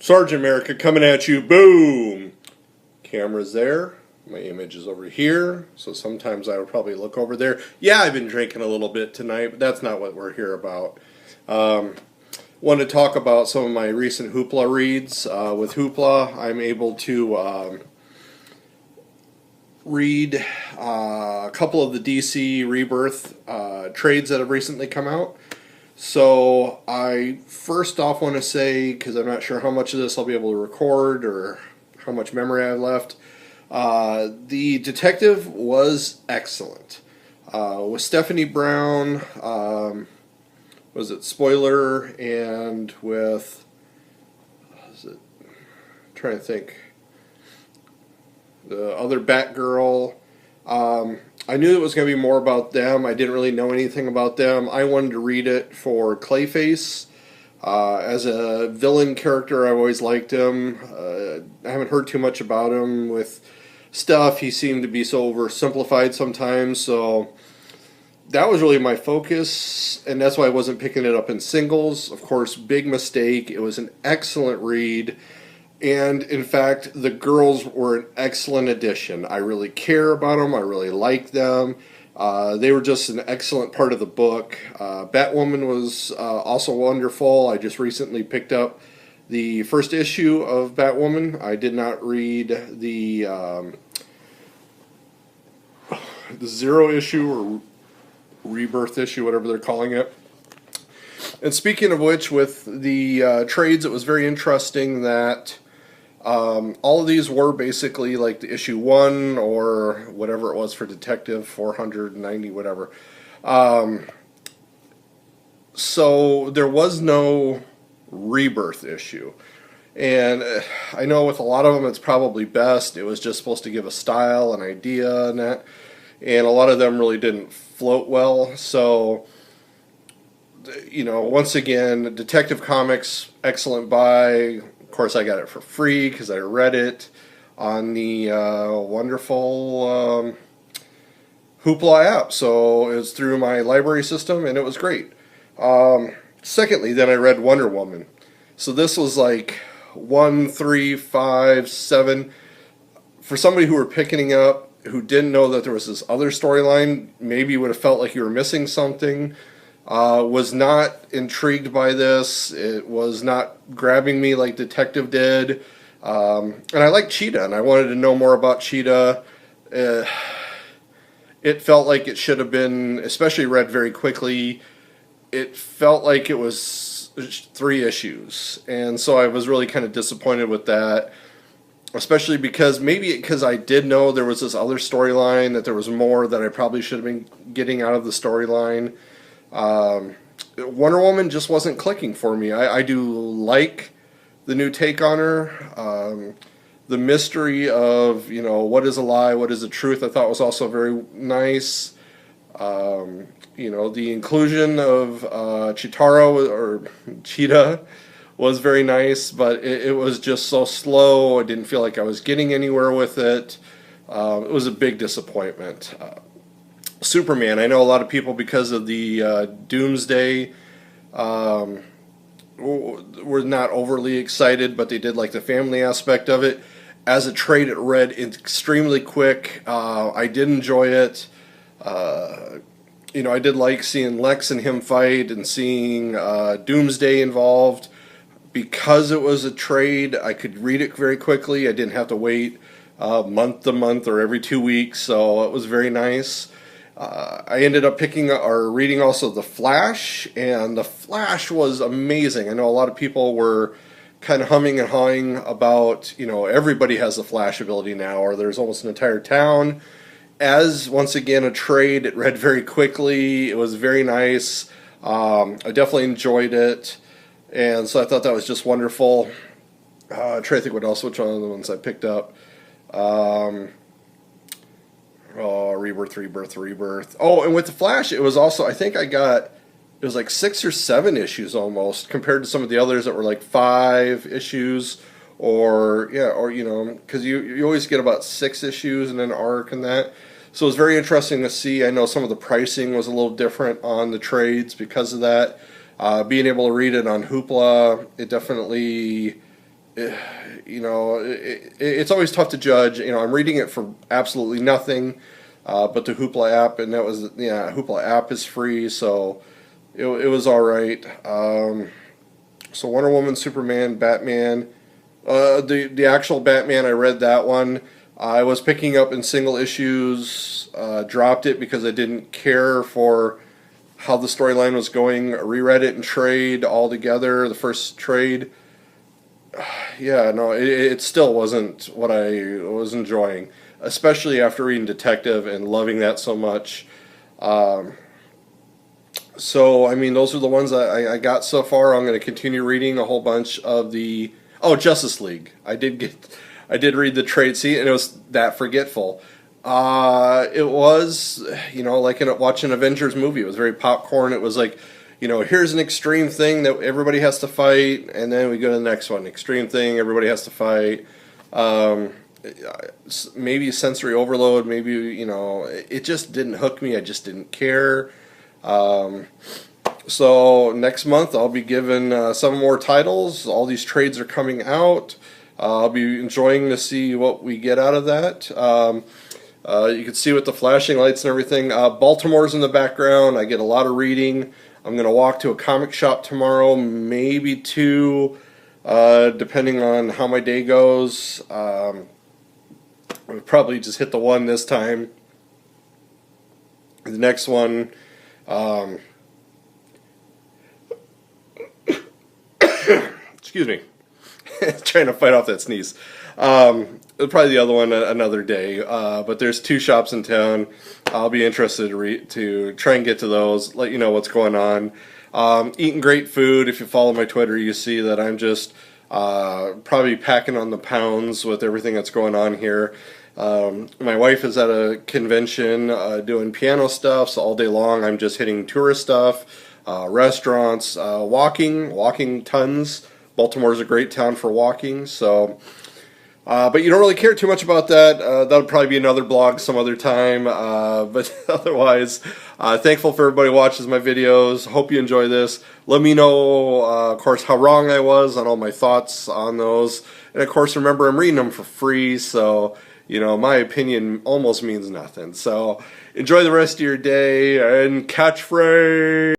Sergeant America coming at you. Boom! Camera's there. My image is over here. So sometimes I would probably look over there. Yeah, I've been drinking a little bit tonight, but that's not what we're here about. Want to talk about some of my recent Hoopla reads. With Hoopla, I'm able to read a couple of the DC Rebirth trades that have recently come out. So I first off want to say, because I'm not sure how much of this I'll be able to record or how much memory I have left, the detective was excellent. With Stephanie Brown, was it Spoiler, and with, I'm trying to think, the other Batgirl. I knew it was going to be more about them. I didn't really know anything about them. I wanted to read it for Clayface. As a villain character, I've always liked him. I haven't heard too much about him with stuff. He seemed to be so oversimplified sometimes, so that was really my focus, and that's why I wasn't picking it up in singles. Of course, big mistake. It was an excellent read. And, in fact, the girls were an excellent addition. I really care about them. I really like them. They were just an excellent part of the book. Batwoman was also wonderful. I just recently picked up the first issue of Batwoman. I did not read the Zero issue or Rebirth issue, whatever they're calling it. And speaking of which, with the trades, it was very interesting that all of these were basically like the issue 1 or whatever it was for Detective, 490, whatever. So there was no Rebirth issue. And I know with a lot of them it's probably best. It was just supposed to give a style, an idea, and that. And a lot of them really didn't float well. So, you know, once again, Detective Comics, excellent buy. Of course, I got it for free because I read it on the wonderful Hoopla app. So it was through my library system, and it was great. Secondly, then I read Wonder Woman. So this was like 1, 3, 5, 7. For somebody who were picking up, who didn't know that there was this other storyline, maybe you would have felt like you were missing something. Was not intrigued by this. It was not grabbing me like Detective did. And I like Cheetah, and I wanted to know more about Cheetah. It felt like it should have been, especially read very quickly, it felt like it was 3 issues. And so I was really kind of disappointed with that. Especially because I did know there was this other storyline, that there was more that I probably should have been getting out of the storyline. Wonder Woman just wasn't clicking for me. I do like the new take on her. The mystery of, you know, what is a lie, what is the truth, I thought was also very nice. You know, the inclusion of Chitara or Cheetah was very nice, but it was just so slow. I didn't feel like I was getting anywhere with it. It was a big disappointment. Superman, I know a lot of people, because of the Doomsday, were not overly excited, but they did like the family aspect of it. As a trade, it read extremely quick. I did enjoy it. You know, I did like seeing Lex and him fight and seeing Doomsday involved. Because it was a trade, I could read it very quickly. I didn't have to wait month to month or every 2 weeks, so it was very nice. I ended up reading also The Flash, and The Flash was amazing. I know a lot of people were kind of humming and hawing about, you know, everybody has the Flash ability now, or there's almost an entire town. As, once again, a trade, it read very quickly. It was very nice. I definitely enjoyed it. And so I thought that was just wonderful. I'm trying to think which one of the ones I picked up. Rebirth. Oh, and with The Flash, it was also, it was like 6 or 7 issues almost, compared to some of the others that were like 5 issues, or you know, because you always get about 6 issues and an arc and that. So it was very interesting to see. I know some of the pricing was a little different on the trades because of that. Being able to read it on Hoopla, it definitely you know, it's always tough to judge. You know, I'm reading it for absolutely nothing, but the Hoopla app, and that was, yeah, Hoopla app is free, so it was all right. So Wonder Woman, Superman, Batman, the actual Batman, I read that one. I was picking up in single issues, dropped it because I didn't care for how the storyline was going. I reread it in trade all together, the first trade. Yeah, no, it still wasn't what I was enjoying, especially after reading Detective and loving that so much. So, I mean, those are the ones I got so far. I'm going to continue reading a whole bunch of the... Oh, Justice League. I did read the trade, see, and it was that forgetful. It was, you know, like watching an Avengers movie. It was very popcorn. It was like, you know, here's an extreme thing that everybody has to fight, and then we go to the next one. Extreme thing, everybody has to fight. Maybe sensory overload, maybe, you know, it just didn't hook me. I just didn't care. So next month I'll be given 7 more titles. All these trades are coming out. I'll be enjoying to see what we get out of that. You can see with the flashing lights and everything. Baltimore's in the background. I get a lot of reading. I'm going to walk to a comic shop tomorrow, maybe 2, depending on how my day goes. I'll probably just hit the 1 this time. The next one... excuse me. Trying to fight off that sneeze. Probably the other one another day. But there's 2 shops in town. I'll be interested to try and get to those, let you know what's going on. Eating great food. If you follow my Twitter, you see that I'm just probably packing on the pounds with everything that's going on here. My wife is at a convention doing piano stuff, so all day long I'm just hitting tourist stuff, restaurants, walking tons. Baltimore's a great town for walking, so... but you don't really care too much about that. That'll probably be another blog some other time. But otherwise, thankful for everybody who watches my videos. Hope you enjoy this. Let me know, of course, how wrong I was on all my thoughts on those. And of course, remember, I'm reading them for free, so, you know, my opinion almost means nothing. So enjoy the rest of your day, and catchphrase!